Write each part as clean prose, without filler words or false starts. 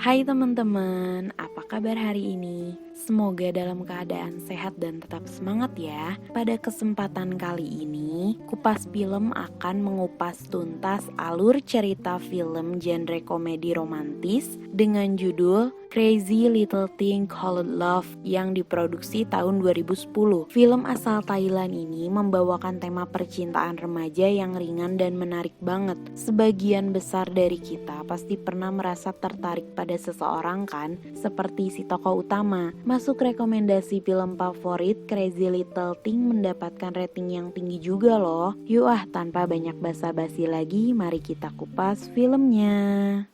Hai teman-teman, apa kabar hari ini? Semoga dalam keadaan sehat dan tetap semangat ya. Pada kesempatan kali ini, Kupas Film akan mengupas tuntas alur cerita film genre komedi romantis dengan judul Crazy Little Thing Called Love yang diproduksi tahun 2010. Film asal Thailand ini membawakan tema percintaan remaja yang ringan dan menarik banget. Sebagian besar dari kita pasti pernah merasa tertarik pada seseorang kan, seperti si tokoh utama. Masuk rekomendasi film favorit, Crazy Little Thing mendapatkan rating yang tinggi juga loh. Yuk tanpa banyak basa-basi lagi, mari kita kupas filmnya.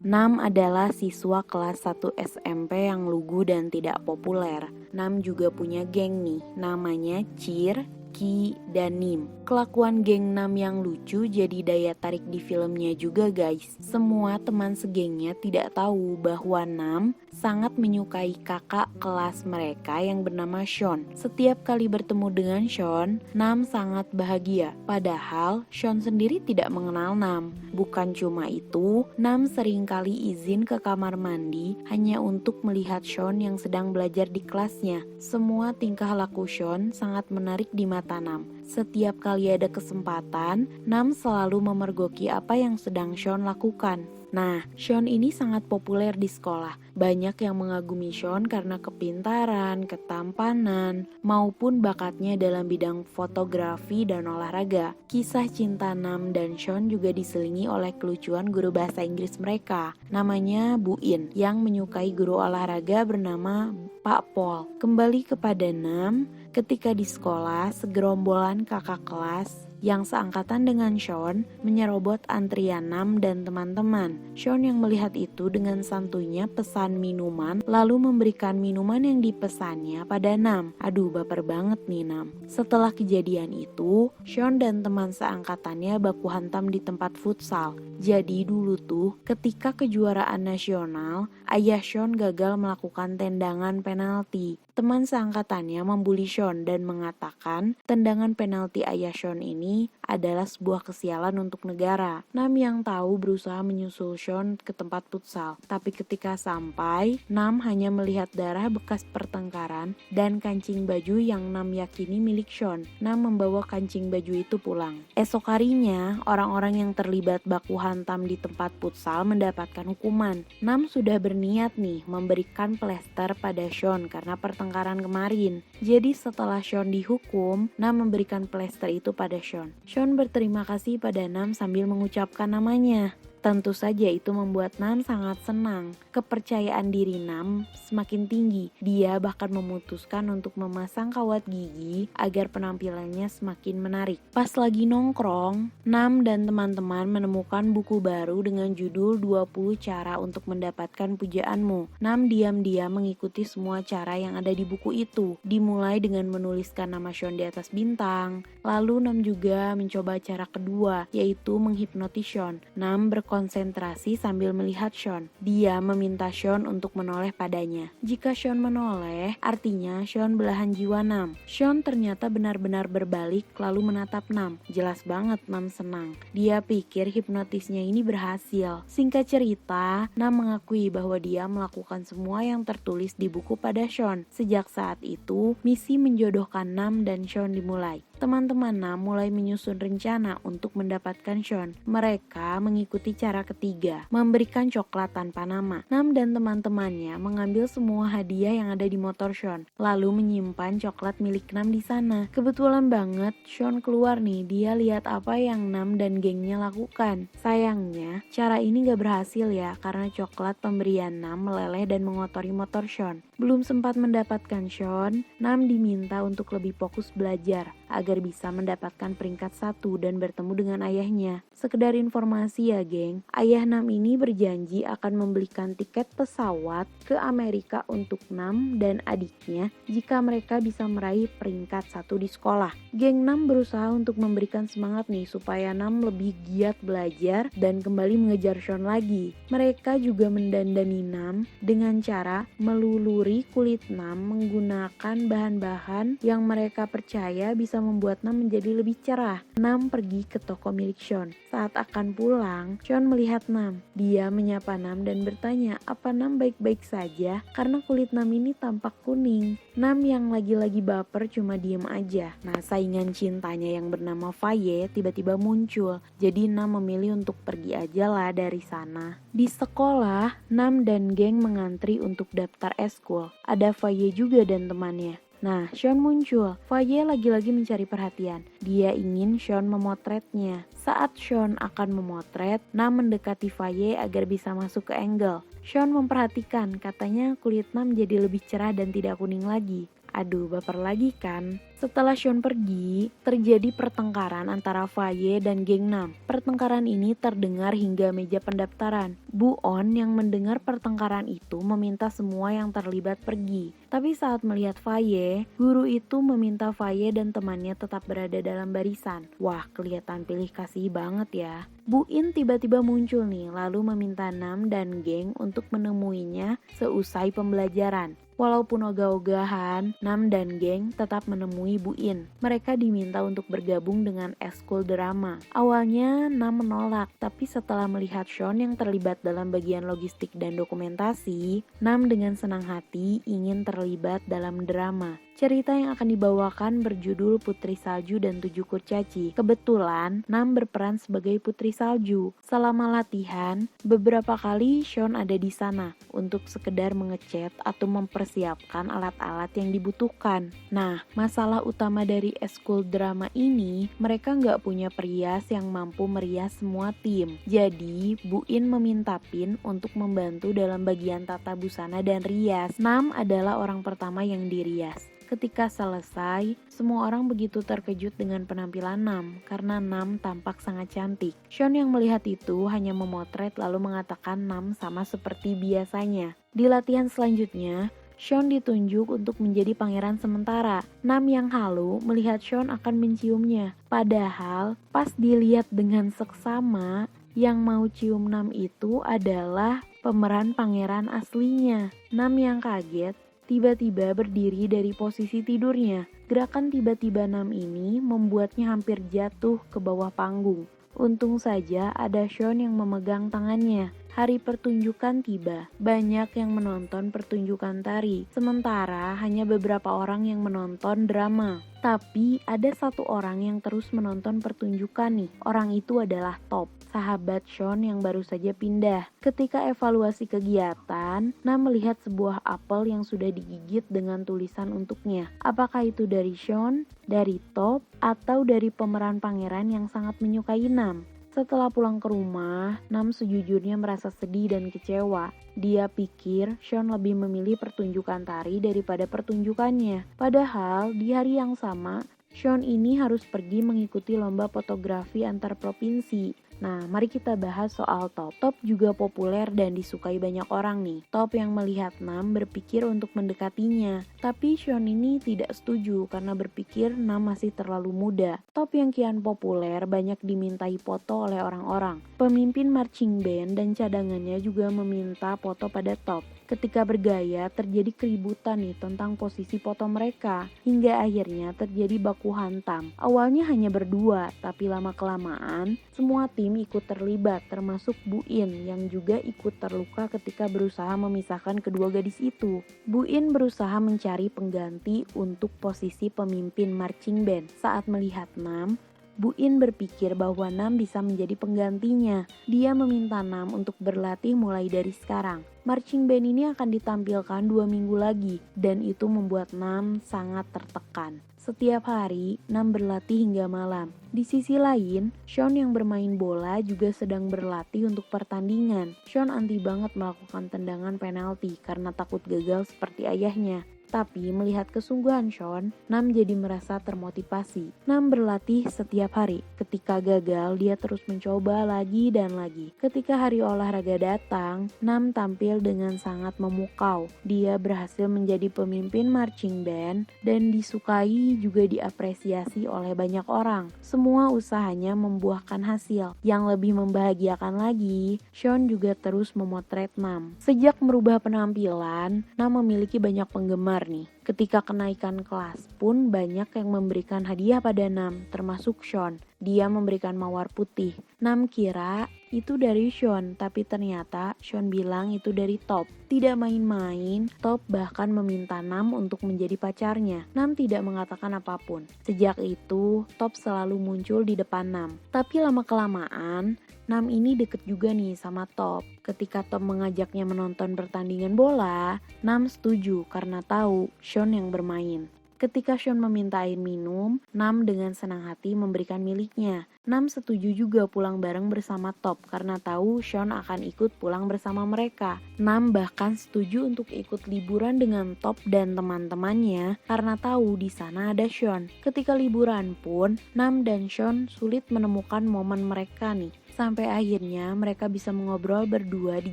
Nam adalah siswa kelas 1 SMP yang lugu dan tidak populer. Nam juga punya geng nih, namanya Cheer, Ki, dan Nim. Kelakuan geng Nam yang lucu jadi daya tarik di filmnya juga guys. Semua teman segengnya tidak tahu bahwa Nam sangat menyukai kakak kelas mereka yang bernama Sean. Setiap kali bertemu dengan Sean, Nam sangat bahagia. Padahal Sean sendiri tidak mengenal Nam. Bukan cuma itu, Nam sering kali izin ke kamar mandi hanya untuk melihat Sean yang sedang belajar di kelasnya. Semua tingkah laku Sean sangat menarik di mata Nam. Setiap kali ada kesempatan, Nam selalu memergoki apa yang sedang Sean lakukan. Nah, Sean ini sangat populer di sekolah. Banyak yang mengagumi Sean karena kepintaran, ketampanan, maupun bakatnya dalam bidang fotografi dan olahraga. Kisah cinta Nam dan Sean juga diselingi oleh kelucuan guru bahasa Inggris mereka. Namanya Bu In, yang menyukai guru olahraga bernama Pak Paul. Kembali kepada Nam, ketika di sekolah, segerombolan kakak kelas yang seangkatan dengan Sean menyerobot antrian Nam dan teman-teman. Sean yang melihat itu dengan santuinya pesan minuman, lalu memberikan minuman yang dipesannya pada Nam. Aduh, baper banget nih Nam. Setelah kejadian itu, Sean dan teman seangkatannya baku hantam di tempat futsal. Jadi dulu tuh, ketika kejuaraan nasional, ayah Sean gagal melakukan tendangan penalti. Teman seangkatannya membuli Sean dan mengatakan tendangan penalti ayah Sean ini adalah sebuah kesialan untuk negara. Nam yang tahu berusaha menyusul Sean ke tempat futsal. Tapi ketika sampai, Nam hanya melihat darah bekas pertengkaran dan kancing baju yang Nam yakini milik Sean. Nam membawa kancing baju itu pulang. Esok harinya, orang-orang yang terlibat baku hantam di tempat futsal mendapatkan hukuman. Nam sudah berniat nih memberikan plester pada Sean karena pertengkaran kemarin. Jadi setelah Sean dihukum, Nam memberikan plester itu pada Sean. Sean berterima kasih pada Nam sambil mengucapkan namanya. Tentu saja itu membuat Nam sangat senang. Kepercayaan diri Nam semakin tinggi. Dia bahkan memutuskan untuk memasang kawat gigi agar penampilannya semakin menarik. Pas lagi nongkrong, Nam dan teman-teman menemukan buku baru dengan judul 20 cara untuk mendapatkan pujaanmu. Nam diam-diam mengikuti semua cara yang ada di buku itu. Dimulai dengan menuliskan nama Sean di atas bintang. Lalu Nam juga mencoba cara kedua, yaitu menghipnotis Sean. Nam konsentrasi sambil melihat Sean. Dia meminta Sean untuk menoleh padanya. Jika Sean menoleh, artinya Sean belahan jiwa Nam. Sean ternyata benar-benar berbalik lalu menatap Nam. Jelas banget Nam senang. Dia pikir hipnotisnya ini berhasil. Singkat cerita, Nam mengakui bahwa dia melakukan semua yang tertulis di buku pada Sean. Sejak saat itu, misi menjodohkan Nam dan Sean dimulai. Teman-teman Nam mulai menyusun rencana untuk mendapatkan Sean. Mereka mengikuti cara ketiga, memberikan coklat tanpa nama. Nam dan teman-temannya mengambil semua hadiah yang ada di motor Sean, lalu menyimpan coklat milik Nam di sana. Kebetulan banget Sean keluar nih, dia lihat apa yang Nam dan gengnya lakukan. Sayangnya, cara ini gak berhasil ya, karena coklat pemberian Nam meleleh dan mengotori motor Sean. Belum sempat mendapatkan Sean, Nam diminta untuk lebih fokus belajar agar bisa mendapatkan peringkat 1 dan bertemu dengan ayahnya. Sekedar informasi ya geng, ayah Nam ini berjanji akan membelikan tiket pesawat ke Amerika untuk Nam dan adiknya jika mereka bisa meraih peringkat 1 di sekolah. Geng Nam berusaha untuk memberikan semangat nih supaya Nam lebih giat belajar dan kembali mengejar Sean lagi. Mereka juga mendandani Nam dengan cara meluluri teori kulit Nam menggunakan bahan-bahan yang mereka percaya bisa membuat Nam menjadi lebih cerah. Nam pergi ke toko milik Sean. Saat akan pulang, Sean melihat Nam. Dia menyapa Nam dan bertanya, apa Nam baik-baik saja? Karena kulit Nam ini tampak kuning. Nam yang lagi-lagi baper cuma diem aja. Nah, saingan cintanya yang bernama Faye tiba-tiba muncul. Jadi Nam memilih untuk pergi aja lah dari sana. Di sekolah, Nam dan geng mengantri untuk daftar eskul. Ada Faye juga dan temannya. Nah, Sean muncul. Faye lagi-lagi mencari perhatian. Dia ingin Sean memotretnya. Saat Sean akan memotret, Nam mendekati Faye agar bisa masuk ke angle. Sean memperhatikan, katanya kulit Nam jadi lebih cerah dan tidak kuning lagi. Aduh, baper lagi kan? Setelah Sean pergi, terjadi pertengkaran antara Faye dan geng Nam. Pertengkaran ini terdengar hingga meja pendaftaran. Bu On yang mendengar pertengkaran itu meminta semua yang terlibat pergi. Tapi saat melihat Faye, guru itu meminta Faye dan temannya tetap berada dalam barisan. Wah, kelihatan pilih kasih banget ya. Bu In tiba-tiba muncul nih, lalu meminta Nam dan geng untuk menemuinya seusai pembelajaran. Walaupun ogah-ogahan, Nam dan geng tetap menemui Bu In. Mereka diminta untuk bergabung dengan eskul drama. Awalnya Nam menolak, tapi setelah melihat Sean yang terlibat dalam bagian logistik dan dokumentasi, Nam dengan senang hati ingin terlibat dalam drama. Cerita yang akan dibawakan berjudul Putri Salju dan 7 Kurcaci. Kebetulan, Nam berperan sebagai Putri Salju. Selama latihan, beberapa kali Sean ada di sana untuk sekedar mengecat atau mempersiapkan alat-alat yang dibutuhkan. Nah, masalah utama dari eskul drama ini, mereka nggak punya perias yang mampu merias semua tim. Jadi, Bu In meminta Pin untuk membantu dalam bagian tata busana dan rias. Nam adalah orang pertama yang dirias. Ketika selesai, semua orang begitu terkejut dengan penampilan Nam karena Nam tampak sangat cantik. Sean yang melihat itu hanya memotret lalu mengatakan Nam sama seperti biasanya. Di latihan selanjutnya, Sean ditunjuk untuk menjadi pangeran sementara. Nam yang halu melihat Sean akan menciumnya. Padahal pas dilihat dengan seksama, yang mau cium Nam itu adalah pemeran pangeran aslinya. Nam yang kaget tiba-tiba berdiri dari posisi tidurnya. Gerakan tiba-tiba Nam ini membuatnya hampir jatuh ke bawah panggung. Untung saja ada Sean yang memegang tangannya. Hari pertunjukan tiba. Banyak yang menonton pertunjukan tari. Sementara hanya beberapa orang yang menonton drama. Tapi ada satu orang yang terus menonton pertunjukan nih. Orang itu adalah Top, sahabat Sean yang baru saja pindah. Ketika evaluasi kegiatan, Nam melihat sebuah apel yang sudah digigit dengan tulisan untuknya. Apakah itu dari Sean, dari Top, atau dari pemeran pangeran yang sangat menyukai Nam? Setelah pulang ke rumah, Nam sejujurnya merasa sedih dan kecewa. Dia pikir Sean lebih memilih pertunjukan tari daripada pertunjukannya. Padahal di hari yang sama, Sean ini harus pergi mengikuti lomba fotografi antar provinsi. Nah, mari kita bahas soal Top. Top juga populer dan disukai banyak orang nih. Top yang melihat Nam berpikir untuk mendekatinya. Tapi Sean ini tidak setuju karena berpikir Nam masih terlalu muda. Top yang kian populer banyak dimintai foto oleh orang-orang. Pemimpin marching band dan cadangannya juga meminta foto pada Top. Ketika bergaya, terjadi keributan nih tentang posisi foto mereka. Hingga akhirnya terjadi baku hantam. Awalnya hanya berdua, tapi lama-kelamaan semua tim ikut terlibat, termasuk Bu In yang juga ikut terluka ketika berusaha memisahkan kedua gadis itu. Bu In berusaha mencari pengganti untuk posisi pemimpin marching band. Saat melihat Nam, Bu In berpikir bahwa Nam bisa menjadi penggantinya. Dia meminta Nam untuk berlatih mulai dari sekarang. Marching band ini akan ditampilkan 2 minggu lagi, dan itu membuat Nam sangat tertekan. Setiap hari, Nam berlatih hingga malam. Di sisi lain, Sean yang bermain bola juga sedang berlatih untuk pertandingan. Sean anti banget melakukan tendangan penalti karena takut gagal seperti ayahnya. Tapi melihat kesungguhan Sean, Nam jadi merasa termotivasi. Nam berlatih setiap hari. Ketika gagal, dia terus mencoba lagi dan lagi. Ketika hari olahraga datang, Nam tampil dengan sangat memukau. Dia berhasil menjadi pemimpin marching band dan disukai juga diapresiasi oleh banyak orang. Semua usahanya membuahkan hasil. Yang lebih membahagiakan lagi, Sean juga terus memotret Nam. Sejak merubah penampilan, Nam memiliki banyak penggemar nih. Ketika kenaikan kelas pun banyak yang memberikan hadiah pada Nam, termasuk Sean. Dia memberikan mawar putih. Nam kira itu dari Sean, tapi ternyata Sean bilang itu dari Top. Tidak main-main, Top bahkan meminta Nam untuk menjadi pacarnya. Nam tidak mengatakan apapun. Sejak itu, Top selalu muncul di depan Nam. Tapi lama-kelamaan, Nam ini deket juga nih sama Top. Ketika Top mengajaknya menonton pertandingan bola, Nam setuju karena tahu Sean yang bermain. Ketika Sean meminta air minum, Nam dengan senang hati memberikan miliknya. Nam setuju juga pulang bareng bersama Top karena tahu Sean akan ikut pulang bersama mereka. Nam bahkan setuju untuk ikut liburan dengan Top dan teman-temannya karena tahu di sana ada Sean. Ketika liburan pun, Nam dan Sean sulit menemukan momen mereka nih. Sampai akhirnya mereka bisa mengobrol berdua di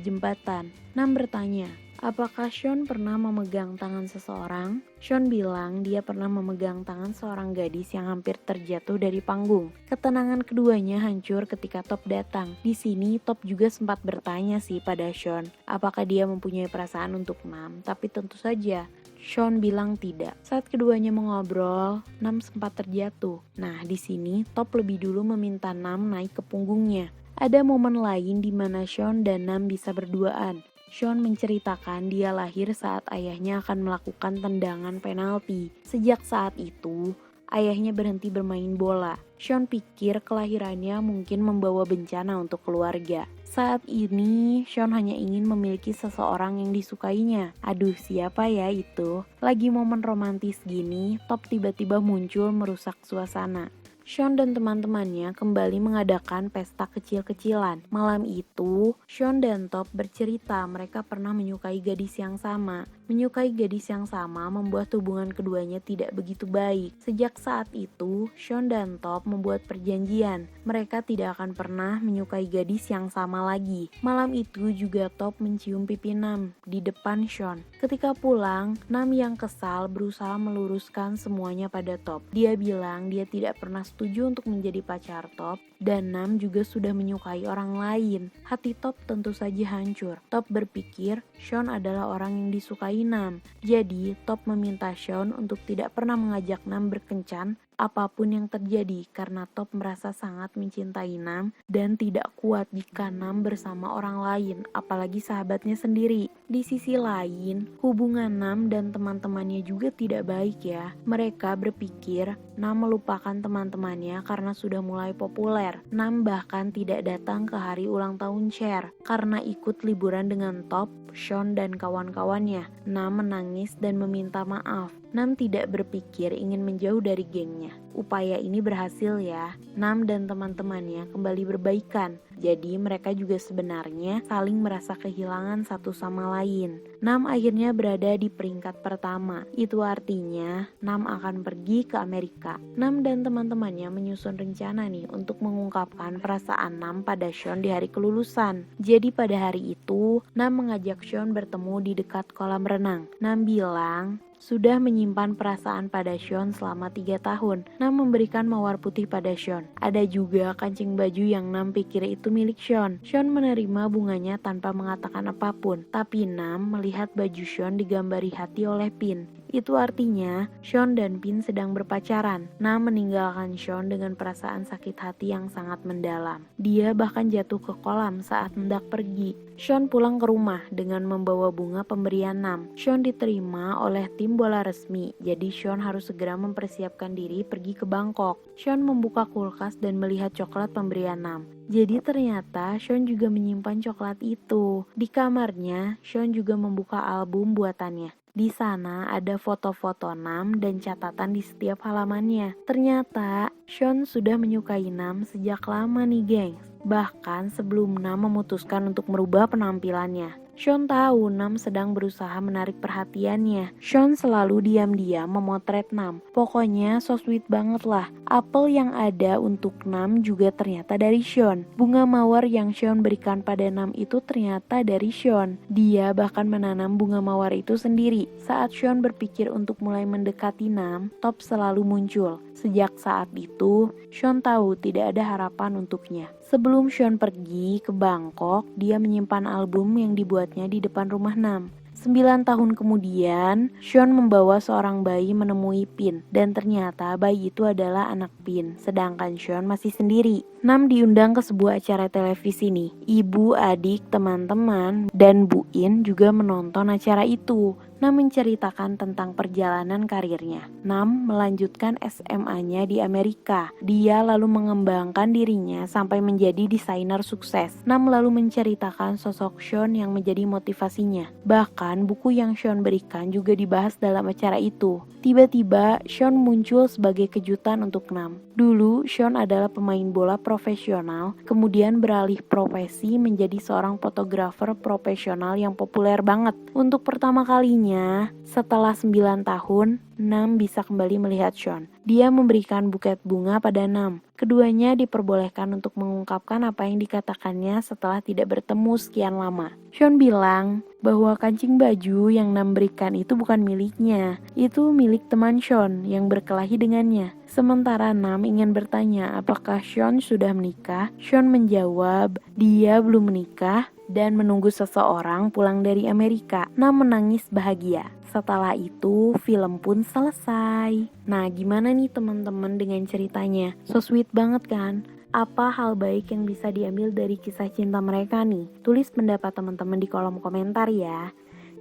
jembatan. Nam bertanya, apakah Sean pernah memegang tangan seseorang? Sean bilang dia pernah memegang tangan seorang gadis yang hampir terjatuh dari panggung. Ketenangan keduanya hancur ketika Top datang. Di sini Top juga sempat bertanya sih pada Sean, apakah dia mempunyai perasaan untuk Nam, tapi tentu saja Sean bilang tidak. Saat keduanya mengobrol, Nam sempat terjatuh. Nah, di sini Top lebih dulu meminta Nam naik ke punggungnya. Ada momen lain di mana Sean dan Nam bisa berduaan. Sean menceritakan dia lahir saat ayahnya akan melakukan tendangan penalti. Sejak saat itu, ayahnya berhenti bermain bola. Sean pikir kelahirannya mungkin membawa bencana untuk keluarga. Saat ini, Sean hanya ingin memiliki seseorang yang disukainya. Aduh, siapa ya itu? Lagi momen romantis gini, Top tiba-tiba muncul merusak suasana. Sean dan teman-temannya kembali mengadakan pesta kecil-kecilan. Malam itu, Sean dan Top bercerita mereka pernah menyukai gadis yang sama. Menyukai gadis yang sama membuat hubungan keduanya tidak begitu baik. Sejak saat itu, Sean dan Top membuat perjanjian. Mereka tidak akan pernah menyukai gadis yang sama lagi. Malam itu juga Top mencium pipi Nam di depan Sean. Ketika pulang, Nam yang kesal berusaha meluruskan semuanya pada Top. Dia bilang dia tidak pernah setuju untuk menjadi pacar Top dan Nam juga sudah menyukai orang lain. Hati Top tentu saja hancur. Top berpikir Sean adalah orang yang disukai Nam. Jadi Top meminta Sean untuk tidak pernah mengajak Nam berkencan apapun yang terjadi karena Top merasa sangat mencintai Nam dan tidak kuat jika Nam bersama orang lain, apalagi sahabatnya sendiri. Di sisi lain, hubungan Nam dan teman-temannya juga tidak baik ya. Mereka berpikir Nam melupakan teman-temannya karena sudah mulai populer. Nam bahkan tidak datang ke hari ulang tahun Cher karena ikut liburan dengan Top, Sean dan kawan-kawannya. Nam menangis dan meminta maaf. Nam tidak berpikir ingin menjauh dari gengnya. Upaya ini berhasil ya. Nam dan teman-temannya kembali berbaikan. Jadi mereka juga sebenarnya saling merasa kehilangan satu sama lain. Nam akhirnya berada di peringkat pertama. Itu artinya Nam akan pergi ke Amerika. Nam dan teman-temannya menyusun rencana nih untuk mengungkapkan perasaan Nam pada Sean di hari kelulusan. Jadi pada hari itu, Nam mengajak Sean bertemu di dekat kolam renang. Nam bilang sudah menyimpan perasaan pada Sean selama 3 tahun. Nam memberikan mawar putih pada Sean. Ada juga kancing baju yang Nam pikir itu milik Sean. Sean menerima bunganya tanpa mengatakan apapun. Tapi Nam melihat baju Sean digambari hati oleh Pin. Itu artinya Sean dan Pin sedang berpacaran. Nam meninggalkan Sean dengan perasaan sakit hati yang sangat mendalam. Dia bahkan jatuh ke kolam saat hendak pergi. Sean pulang ke rumah dengan membawa bunga pemberian Nam. Sean diterima oleh tim bola resmi, jadi Sean harus segera mempersiapkan diri pergi ke Bangkok. Sean membuka kulkas dan melihat coklat pemberian Nam. Jadi ternyata Sean juga menyimpan coklat itu. Di kamarnya, Sean juga membuka album buatannya. Di sana ada foto-foto Nam dan catatan di setiap halamannya. Ternyata Sean sudah menyukai Nam sejak lama nih gengs. Bahkan sebelum Nam memutuskan untuk merubah penampilannya. Sean tahu Nam sedang berusaha menarik perhatiannya. Sean selalu diam-diam memotret Nam. Pokoknya so sweet banget lah. Apel yang ada untuk Nam juga ternyata dari Sean. Bunga mawar yang Sean berikan pada Nam itu ternyata dari Sean. Dia bahkan menanam bunga mawar itu sendiri. Saat Sean berpikir untuk mulai mendekati Nam, Top selalu muncul. Sejak saat itu, Sean tahu tidak ada harapan untuknya. Sebelum Sean pergi ke Bangkok, dia menyimpan album yang dibuatnya di depan rumah Nam. 9 tahun kemudian, Sean membawa seorang bayi menemui Pin, dan ternyata bayi itu adalah anak Pin, sedangkan Sean masih sendiri. Nam diundang ke sebuah acara televisi nih. Ibu, adik, teman-teman, dan Bu In juga menonton acara itu. Nam menceritakan tentang perjalanan karirnya. Nam melanjutkan SMA-nya di Amerika. Dia lalu mengembangkan dirinya sampai menjadi desainer sukses. Nam lalu menceritakan sosok Sean yang menjadi motivasinya. Bahkan buku yang Sean berikan juga dibahas dalam acara itu. Tiba-tiba Sean muncul sebagai kejutan untuk Nam. Dulu Sean adalah pemain bola profesional, kemudian beralih profesi menjadi seorang fotografer profesional yang populer banget. Untuk pertama kalinya, setelah 9 tahun, Nam bisa kembali melihat Sean. Dia memberikan buket bunga pada Nam. Keduanya diperbolehkan untuk mengungkapkan apa yang dikatakannya setelah tidak bertemu sekian lama. Sean bilang bahwa kancing baju yang Nam berikan itu bukan miliknya. Itu milik teman Sean yang berkelahi dengannya. Sementara Nam ingin bertanya apakah Sean sudah menikah. Sean menjawab dia belum menikah dan menunggu seseorang pulang dari Amerika. Nam menangis bahagia. Setelah itu, film pun selesai. Nah, gimana nih teman-teman dengan ceritanya? So sweet banget kan? Apa hal baik yang bisa diambil dari kisah cinta mereka nih? Tulis pendapat teman-teman di kolom komentar ya.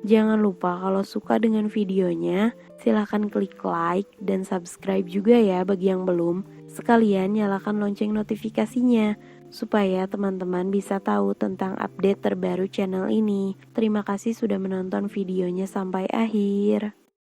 Jangan lupa kalau suka dengan videonya, silahkan klik like dan subscribe juga ya bagi yang belum. Sekalian nyalakan lonceng notifikasinya, supaya teman-teman bisa tahu tentang update terbaru channel ini. Terima kasih sudah menonton videonya sampai akhir.